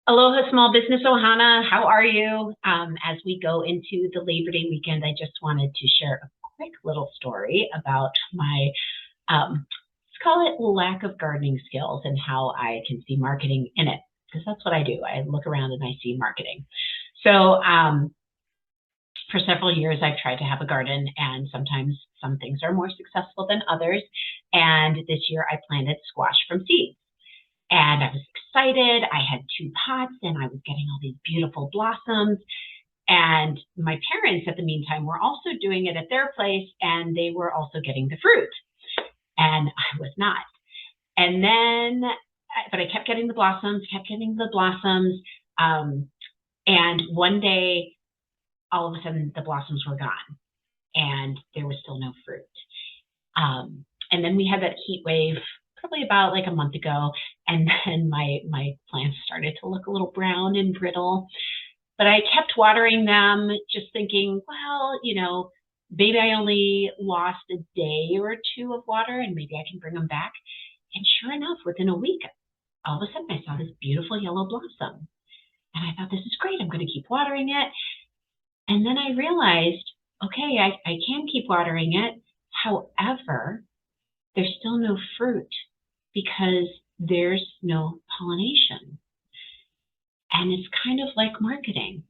Aloha, small business Ohana. How are you? As we go into the Labor Day weekend, I just wanted to share a quick little story about my, let's call it lack of gardening skills and how I can see marketing in it. Because that's what I do. I look around and I see marketing. So for several years, I've tried to have a garden, and sometimes some things are more successful than others. And this year I planted squash from seeds. And I was excited. I had 2 pots and I was getting all these beautiful blossoms. And my parents at the meantime were also doing it at their place, and they were also getting the fruit. And I was not. And then, but I kept getting the blossoms, and one day, all of a sudden, the blossoms were gone and there was still no fruit. And then we had that heat wave probably about like a month ago, and then my plants started to look a little brown and brittle. But I kept watering them, just thinking, well, maybe I only lost a day or two of water, and maybe I can bring them back. And sure enough, within a week, all of a sudden I saw this beautiful yellow blossom. And I thought, this is great. I'm going to keep watering it. And then I realized, okay, I can keep watering it. However, there's still no fruit because there's no pollination. And it's kind of like marketing.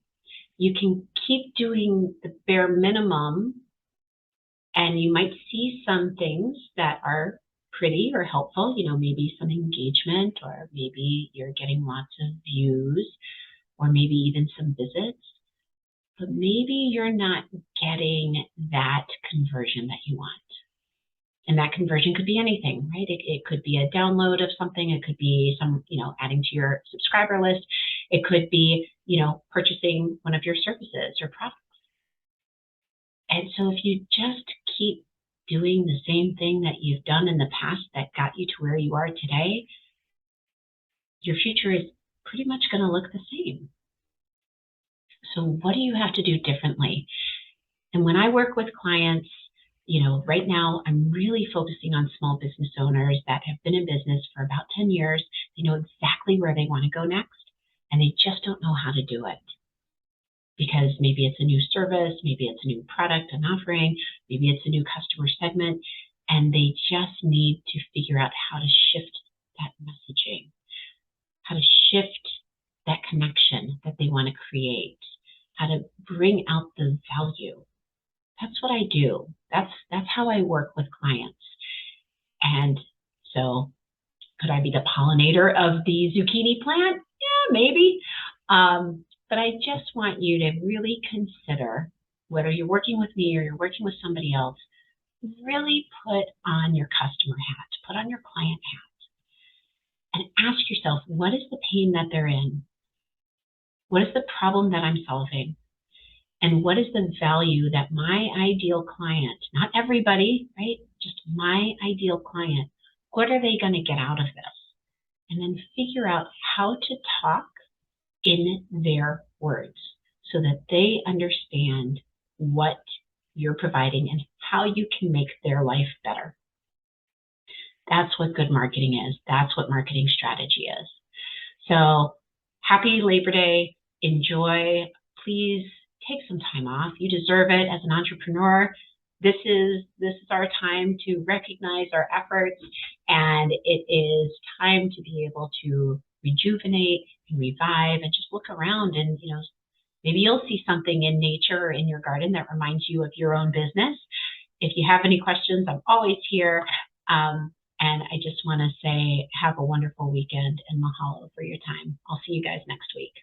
You can keep doing the bare minimum, and you might see some things that are pretty or helpful, maybe some engagement, or maybe you're getting lots of views, or maybe even some visits. But maybe you're not getting that conversion that you want. And that conversion could be anything, right? It could be a download of something. It could be some, adding to your subscriber list. It could be, purchasing one of your services or products. And so if you just keep doing the same thing that you've done in the past that got you to where you are today, your future is pretty much going to look the same. So what do you have to do differently? And when I work with clients, right now I'm really focusing on small business owners that have been in business for about 10 years. They know exactly where they want to go next, and they just don't know how to do it. Because maybe it's a new service, maybe it's a new product and offering, maybe it's a new customer segment, and they just need to figure out how to shift that messaging, how to shift that connection that they want to create, how to bring out the value. That's what I do. That's how I work with clients. And so could I be the pollinator of the zucchini plant? Yeah, maybe. But I just want you to really consider, whether you're working with me or you're working with somebody else, really put on your customer hat, put on your client hat, and ask yourself, what is the pain that they're in? What is the problem that I'm solving? And what is the value that my ideal client, not everybody, right? Just my ideal client, what are they going to get out of this? And then figure out how to talk in their words so that they understand what you're providing and how you can make their life better. That's what good marketing is. That's what marketing strategy is. So happy Labor Day. Enjoy. Please take some time off. You deserve it as an entrepreneur. This is our time to recognize our efforts, and it is time to be able to rejuvenate and revive and just look around, and maybe you'll see something in nature or in your garden that reminds you of your own business. If you have any questions, I'm always here. And I just want to say have a wonderful weekend, and mahalo for your time. I'll see you guys next week.